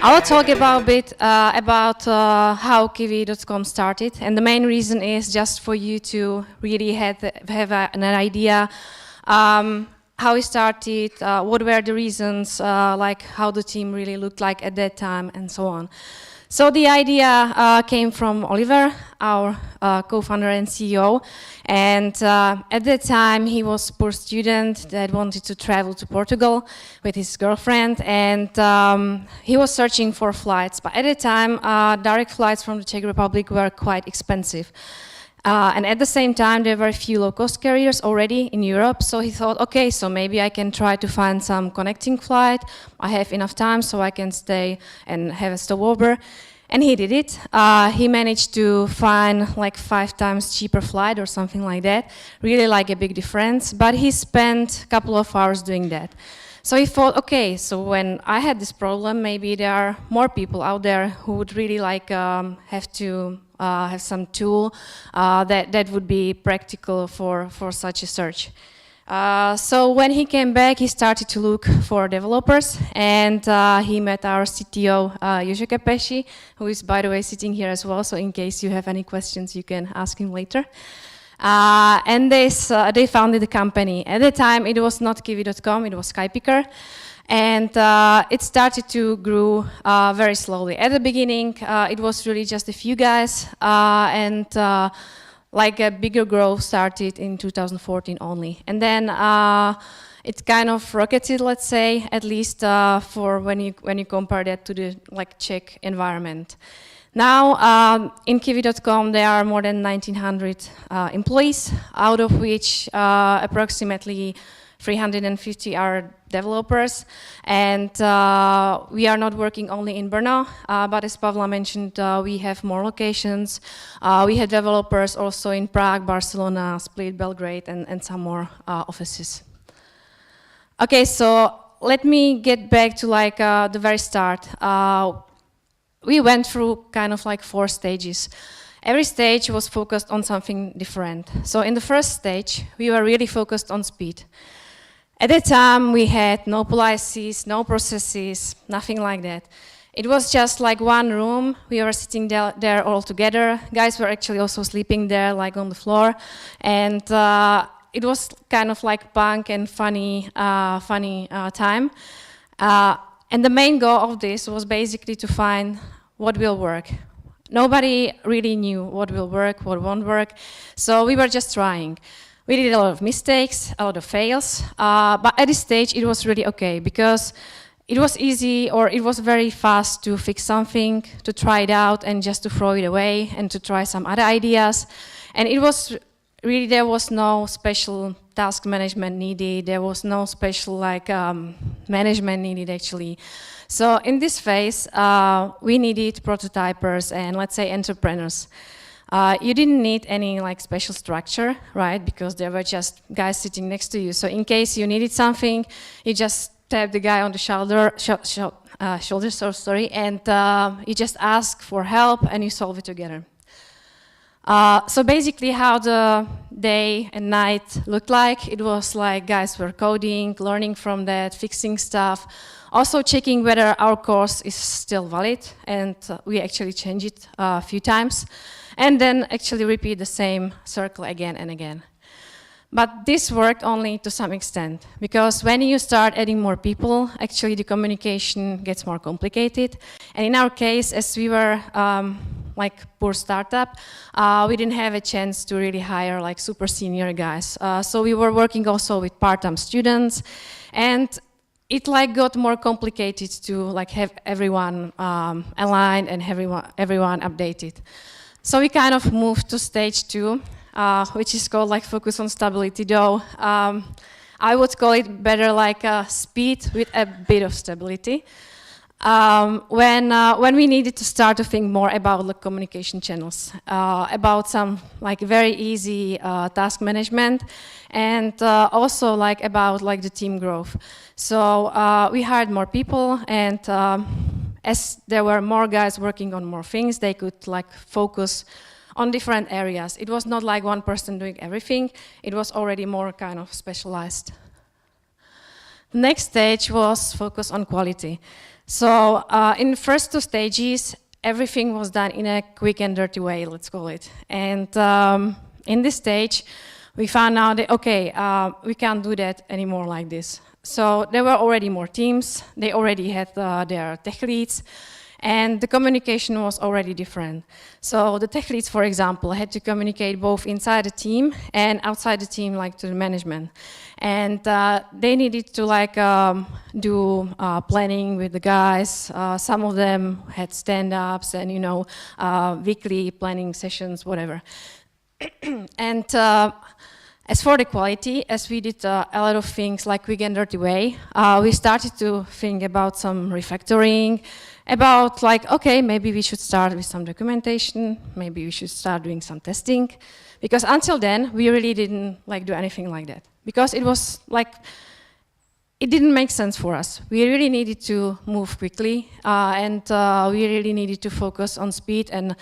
I'll talk about a bit about how kiwi.com started, and the main reason is just for you to really have an idea how it started, what were the reasons, like how the team really looked like at that time, and so on. So the idea came from Oliver, our co-founder and CEO, and at that time he was a poor student that wanted to travel to Portugal with his girlfriend, and he was searching for flights, but at the time direct flights from the Czech Republic were quite expensive. And at the same time, there were a few low-cost carriers already in Europe, so he thought, okay, so maybe I can try to find some connecting flight. I have enough time, so I can stay and have a stopover. And he did it. He managed to find like 5 times cheaper flight or something like that, really like a big difference, but he spent a couple of hours doing that. So he thought, okay, so when I had this problem, maybe there are more people out there who would really like have to have some tool that would be practical for such a search. So when he came back, he started to look for developers, and he met our CTO, Jože Kepeši, who is, by the way, sitting here as well, so in case you have any questions, you can ask him later. And they founded the company. At the time, it was not kiwi.com, it was Skypicker. And it started to grow very slowly. At the beginning, it was really just a few guys, and like a bigger growth started in 2014 only. And then it kind of rocketed, let's say, at least for when you compare that to the like Czech environment. Now, in kiwi.com, there are more than 1,900 employees, out of which approximately 350 are developers, and we are not working only in Brno, but as Pavla mentioned, we have more locations. We have developers also in Prague, Barcelona, Split, Belgrade, and some more offices. Okay, so let me get back to like the very start. We went through kind of like 4 stages. Every stage was focused on something different. So in the first stage, we were really focused on speed. At that time, we had no policies, no processes, nothing like that. It was just like one room. We were sitting there all together. Guys were actually also sleeping there, like on the floor. And it was kind of like punk and funny time. And the main goal of this was basically to find what will work. Nobody really knew what will work, what won't work. So we were just trying. We did a lot of mistakes, a lot of fails, but at this stage it was really okay because it was easy, or it was very fast to fix something, to try it out and just to throw it away and to try some other ideas. And it was really, there was no special task management needed, there was no special like management needed actually. So in this phase, we needed prototypers and let's say entrepreneurs. You didn't need any like special structure, right? Because there were just guys sitting next to you. So in case you needed something, you just tap the guy on the shoulder, and you just ask for help and you solve it together. So basically how the day and night looked like, it was like guys were coding, learning from that, fixing stuff, also checking whether our course is still valid, and we actually changed it a few times, and then actually repeat the same circle again and again. But this worked only to some extent, because when you start adding more people, actually the communication gets more complicated. And in our case, as we were like poor startup, we didn't have a chance to really hire like super senior guys. So we were working also with part-time students, and it like got more complicated to like have everyone aligned and everyone updated. So we kind of moved to stage 2, which is called like focus on stability, though I would call it better like speed with a bit of stability. When we needed to start to think more about the communication channels, about some like very easy task management, and also like about like the team growth. So we hired more people, and as there were more guys working on more things, they could like focus on different areas. It was not like one person doing everything, it was already more kind of specialized. next stage was focus on quality. So in the first 2 stages, everything was done in a quick and dirty way, let's call it. And in this stage, we found out that, okay, we can't do that anymore like this. So there were already more teams, they already had their tech leads, and the communication was already different. So the tech leads, for example, had to communicate both inside the team and outside the team, like to the management. And they needed to do planning with the guys. Some of them had stand-ups and, you know, weekly planning sessions, whatever. And as for the quality, as we did a lot of things like quick and dirty way, we started to think about some refactoring, about like, okay, maybe we should start with some documentation, maybe we should start doing some testing, because until then, we really didn't like do anything like that, because it was like, it didn't make sense for us. We really needed to move quickly, and we really needed to focus on speed and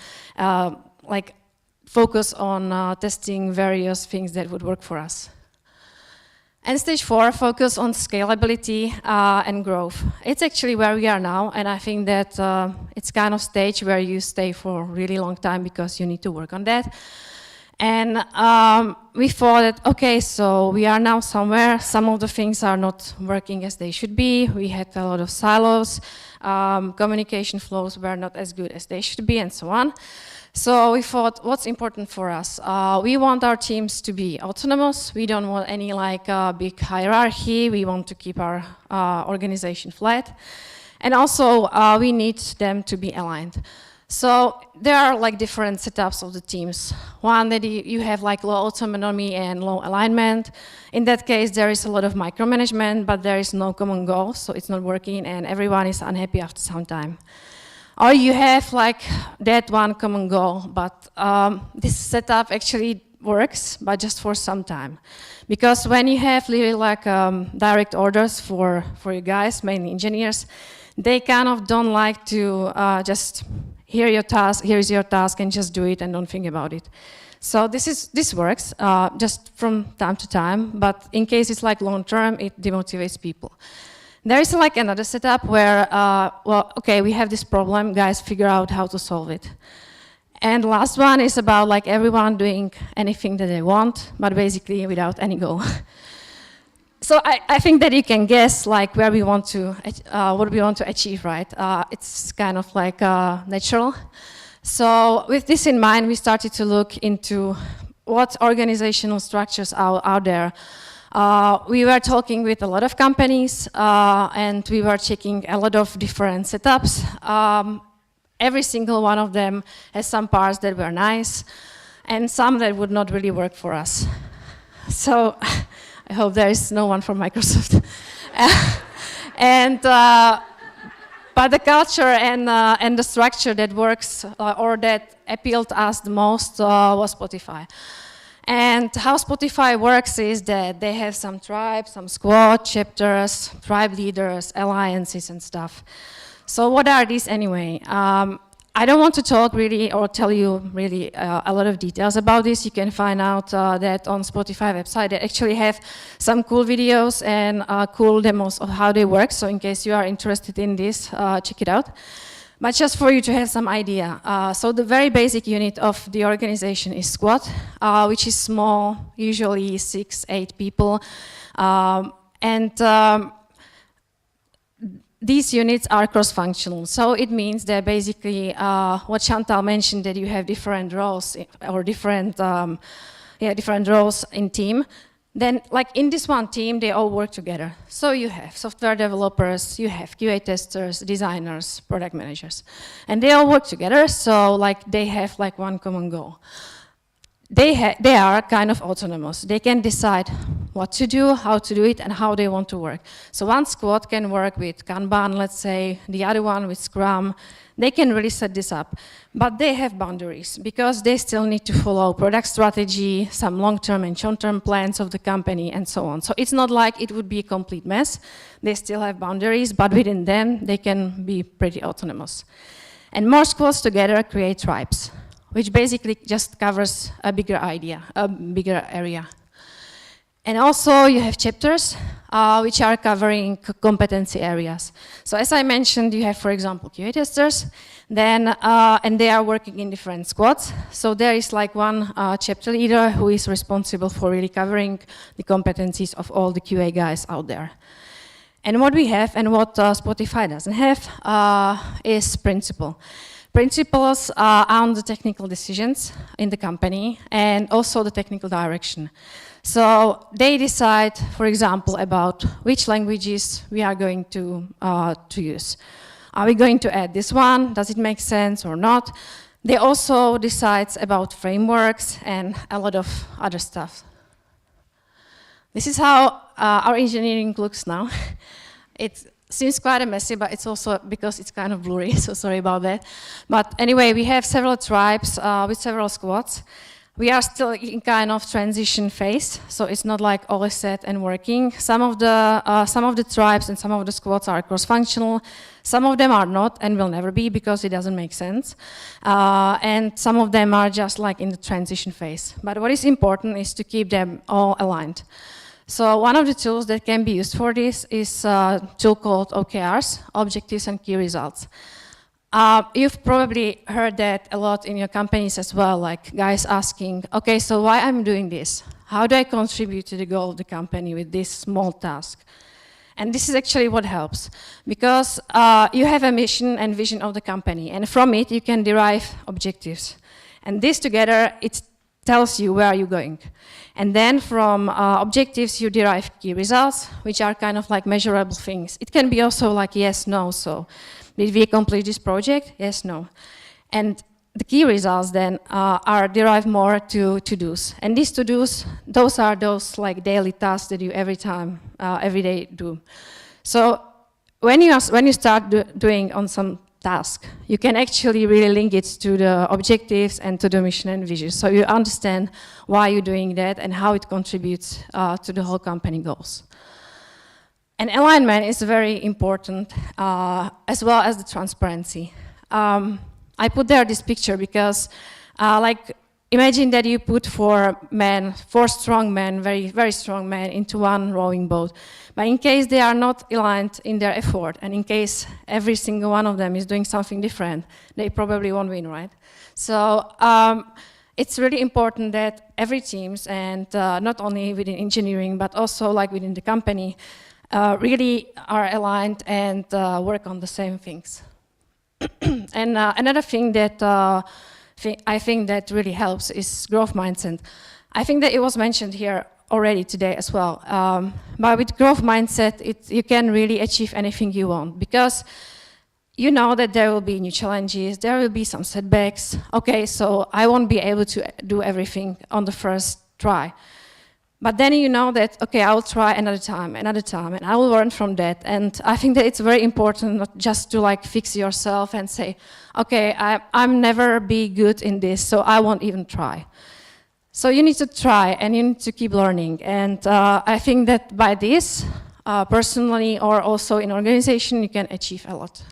focus on testing various things that would work for us. And stage 4, focus on scalability and growth. It's actually where we are now, and I think that it's kind of stage where you stay for a really long time because you need to work on that. And we thought that, okay, so we are now somewhere, some of the things are not working as they should be, we had a lot of silos, communication flows were not as good as they should be, and so on. So we thought, what's important for us? We want our teams to be autonomous. We don't want any big hierarchy. We want to keep our organization flat. And also, we need them to be aligned. So there are like different setups of the teams. One that you have like low autonomy and low alignment. In that case, there is a lot of micromanagement, but there is no common goal, so it's not working, and everyone is unhappy after some time. Or you have like that one common goal, but this setup actually works, but just for some time. Because when you have really like direct orders for you guys, mainly engineers, they kind of don't like to just here's your task and just do it and don't think about it. So this works just from time to time, but in case it's like long term, it demotivates people. There is like another setup where, well, okay, we have this problem, guys, figure out how to solve it. And the last one is about like everyone doing anything that they want, but basically without any goal. So I think that you can guess like where we want to, what we want to achieve, right? It's kind of like natural. So with this in mind, we started to look into what organizational structures are out there. We were talking with a lot of companies and we were checking a lot of different setups. Every single one of them has some parts that were nice and some that would not really work for us. So I hope there is no one from Microsoft. But the culture and the structure that works or that appealed to us the most was Spotify. And how Spotify works is that they have some tribes, some squad, chapters, tribe leaders, alliances and stuff. So what are these anyway? I don't want to talk really or tell you really a lot of details about this. You can find out that on Spotify website. They actually have some cool videos and cool demos of how they work. So in case you are interested in this, check it out. But just for you to have some idea, so the very basic unit of the organization is squad, which is small, usually 6-8 people. These units are cross-functional, so it means that basically what Chantal mentioned, that you have different roles or different roles in team. Then, like in this one team, they all work together. So you have software developers, you have QA testers, designers, product managers, and they all work together. So, like they have like one common goal. They are kind of autonomous. They can decide what to do, how to do it, and how they want to work. So one squad can work with Kanban, let's say, the other one with Scrum. They can really set this up, but they have boundaries because they still need to follow product strategy, some long-term and short-term plans of the company, and so on. So it's not like it would be a complete mess. They still have boundaries, but within them, they can be pretty autonomous. And more squads together create tribes, which basically just covers a bigger area. And also you have chapters which are covering competency areas. So as I mentioned, you have, for example, QA testers, then, and they are working in different squads. So there is like one chapter leader who is responsible for really covering the competencies of all the QA guys out there. And what we have and what Spotify doesn't have is principle. Principles on the technical decisions in the company and also the technical direction. So they decide, for example, about which languages we are going to use. Are we going to add this one? Does it make sense or not? They also decide about frameworks and a lot of other stuff. This is how our engineering looks now. It seems quite a messy, but it's also because it's kind of blurry, so sorry about that. But anyway, we have several tribes with several squads. We are still in kind of transition phase, so it's not like all is set and working. Some of the tribes and some of the squads are cross-functional. Some of them are not and will never be because it doesn't make sense. And some of them are just like in the transition phase. But what is important is to keep them all aligned. So one of the tools that can be used for this is a tool called OKRs, Objectives and Key Results. You've probably heard that a lot in your companies as well, like guys asking, okay, so why I'm doing this? How do I contribute to the goal of the company with this small task? And this is actually what helps, because you have a mission and vision of the company, and from it you can derive objectives. And this together, it tells you where you're going. And then from objectives you derive key results, which are kind of like measurable things. It can be also like yes, no, so did we complete this project? Yes, no. And the key results then are derived more to to-dos. And these to-dos, those are those like daily tasks that you every day do. So when you start doing on some task, you can actually really link it to the objectives and to the mission and vision. So you understand why you're doing that and how it contributes to the whole company goals. And alignment is very important, as well as the transparency. I put there this picture because, like, imagine that you put four strong men, very, very strong men, into one rowing boat. But in case they are not aligned in their effort, and in case every single one of them is doing something different, they probably won't win, right? So it's really important that every teams, and not only within engineering, but also like within the company, really are aligned and work on the same things. And another thing that I think that really helps is growth mindset. I think that it was mentioned here already today as well. But with growth mindset, you can really achieve anything you want, because you know that there will be new challenges, there will be some setbacks. Okay, so I won't be able to do everything on the first try. But then you know that, okay, I will try another time, and I will learn from that. And I think that it's very important not just to like fix yourself and say, okay, I'm never be good in this, so I won't even try. So you need to try and you need to keep learning. And I think that by this, personally or also in organization, you can achieve a lot.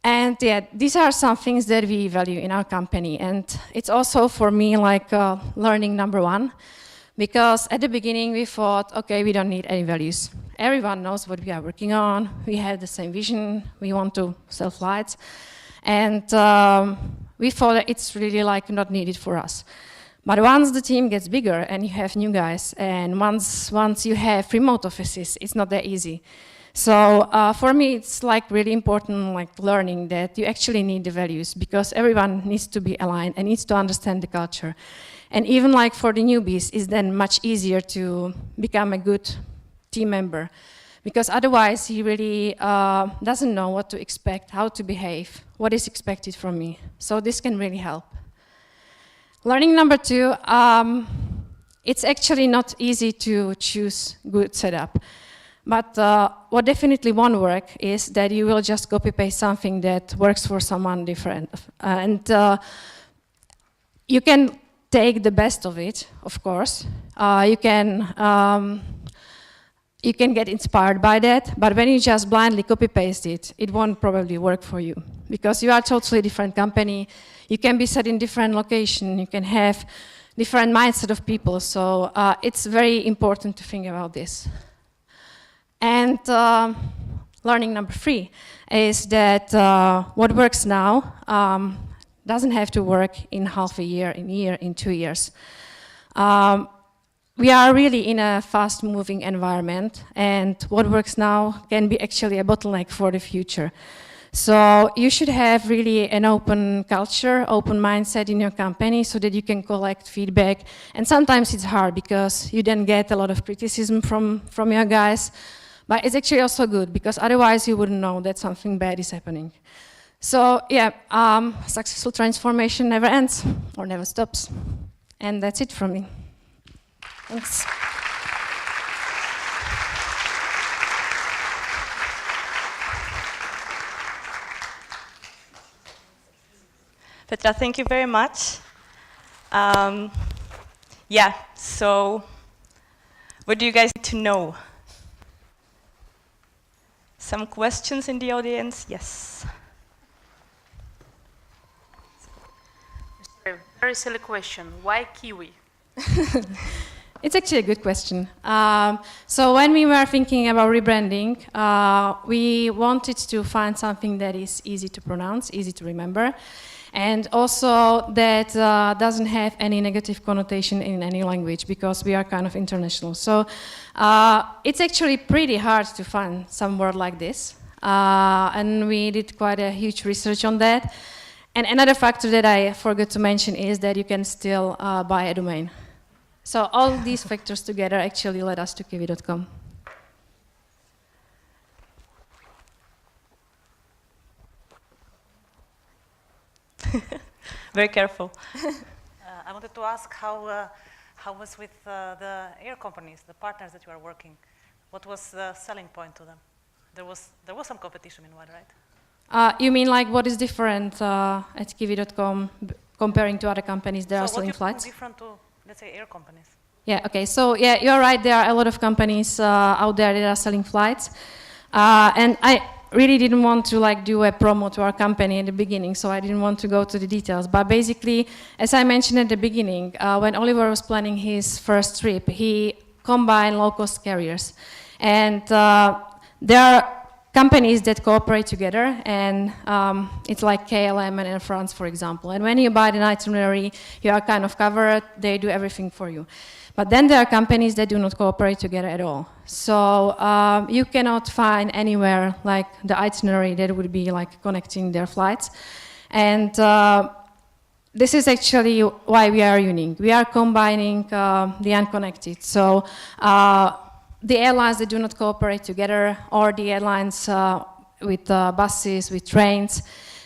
And yeah, these are some things that we value in our company. And it's also for me like learning number one. Because at the beginning we thought, okay, we don't need any values. Everyone knows what we are working on. We have the same vision. We want to sell flights. And we thought that it's really like not needed for us. But once the team gets bigger and you have new guys, and once you have remote offices, it's not that easy. So for me, it's like really important, like learning that you actually need the values, because everyone needs to be aligned and needs to understand the culture. And even like for the newbies, it's then much easier to become a good team member, because otherwise he really doesn't know what to expect, how to behave, what is expected from me. So this can really help. Learning number two, it's actually not easy to choose good setup. But what definitely won't work is that you will just copy-paste something that works for someone different. And you can take the best of it, of course. You can get inspired by that, but when you just blindly copy-paste it, it won't probably work for you, because you are a totally different company. You can be set in different location. You can have different mindset of people. So it's very important to think about this. And learning number 3 is that what works now doesn't have to work in half a year, in 2 years. We are really in a fast-moving environment, and what works now can be actually a bottleneck for the future. So you should have really an open culture, open mindset in your company so that you can collect feedback. And sometimes it's hard because you then get a lot of criticism from your guys. But it's actually also good because otherwise you wouldn't know that something bad is happening. So yeah, successful transformation never ends or never stops. And that's it from me. Thanks. Petra, thank you very much. Yeah, so what do you guys need to know? Some questions in the audience? Yes. Very silly question. Why Kiwi? It's actually a good question. So when we were thinking about rebranding, we wanted to find something that is easy to pronounce, easy to remember, and also that doesn't have any negative connotation in any language because we are kind of international. So it's actually pretty hard to find some word like this, and we did quite a huge research on that. And another factor that I forgot to mention is that you can still buy a domain. So all these factors together actually led us to kiwi.com. Very careful. I wanted to ask how was with the air companies, the partners that you are working. What was the selling point to them? There was some competition meanwhile, right? You mean like what is different at kiwi.com comparing to other companies that are selling flights? So what is different to, let's say, air companies? Yeah, okay, so yeah, you're right, there are a lot of companies out there that are selling flights. And I really didn't want to like do a promo to our company at the beginning, so I didn't want to go to the details. But basically, as I mentioned at the beginning, when Oliver was planning his first trip, he combined low-cost carriers. And there are companies that cooperate together, and it's like KLM and Air France, for example. And when you buy an itinerary, you are kind of covered, they do everything for you. But then there are companies that do not cooperate together at all. So you cannot find anywhere like the itinerary that would be like connecting their flights. And this is actually why we are unique. We are combining the unconnected. So the airlines that do not cooperate together, or the airlines with buses, with trains.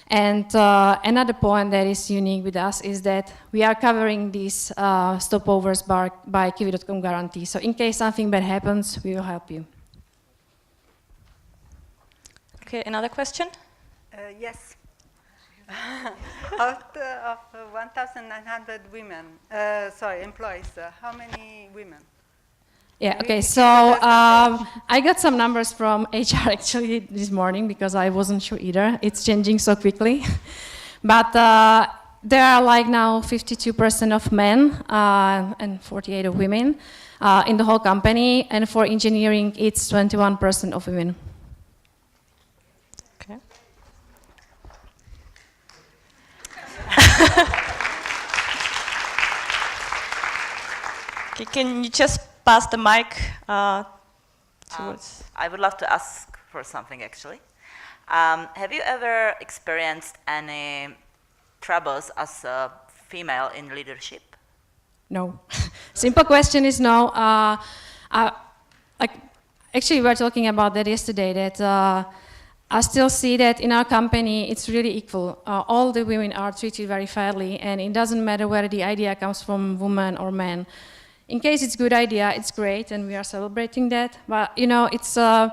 And another point that is unique with us is that we are covering these stopovers by kiwi.com guarantee. So in case something bad happens, we will help you. Okay, another question? Yes. Out of 1,900 women, employees, how many women? Yeah, okay, so I got some numbers from HR actually this morning because I wasn't sure either. It's changing so quickly. But there are like now 52% of men and 48% of women in the whole company. And for engineering, it's 21% of women. Okay. Okay, can you just pass the mic towards... I would love to ask for something, actually. Have you ever experienced any troubles as a female in leadership? No. Simple question is no. Actually, we were talking about that yesterday, that I still see that in our company, it's really equal. All the women are treated very fairly, and it doesn't matter whether the idea comes from woman or man. In case it's a good idea, it's great, and we are celebrating that. But, you know, it's, I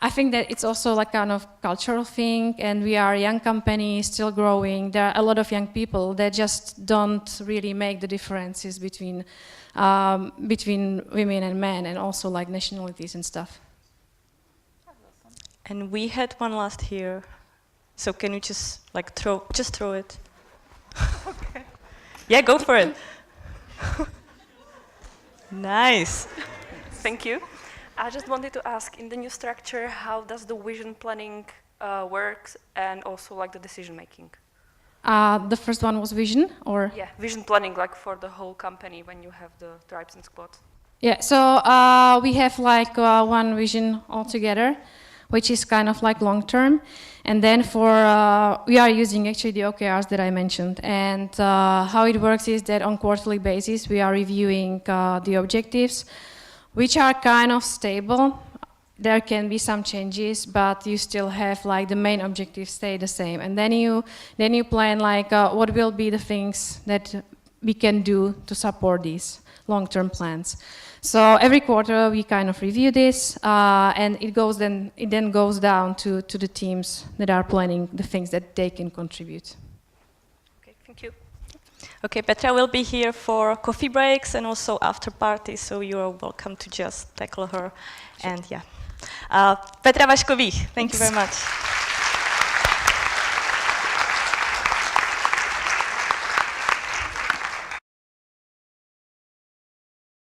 think that it's also like kind of cultural thing, and we are a young company, still growing. There are a lot of young people that just don't really make the differences between women and men, and also like nationalities and stuff. And we had one last here. So can you just like throw it? Okay. Yeah, go for it. Nice. Thank you. I just wanted to ask, in the new structure, how does the vision planning work, and also like the decision making? The first one was vision, or? Yeah, vision planning, like for the whole company when you have the tribes and squads. Yeah, so we have like one vision altogether, which is kind of like long term. And then we are using actually the OKRs that I mentioned. And how it works is that on quarterly basis, we are reviewing the objectives, which are kind of stable. There can be some changes, but you still have like the main objectives stay the same. And then you plan like what will be the things that we can do to support these long-term plans. So every quarter we kind of review this, and it then goes down to the teams that are planning the things that they can contribute. Okay, thank you. Okay, Petra will be here for coffee breaks and also after parties, so you are welcome to just tackle her. And yeah. Petra Vaškových, thank you very much.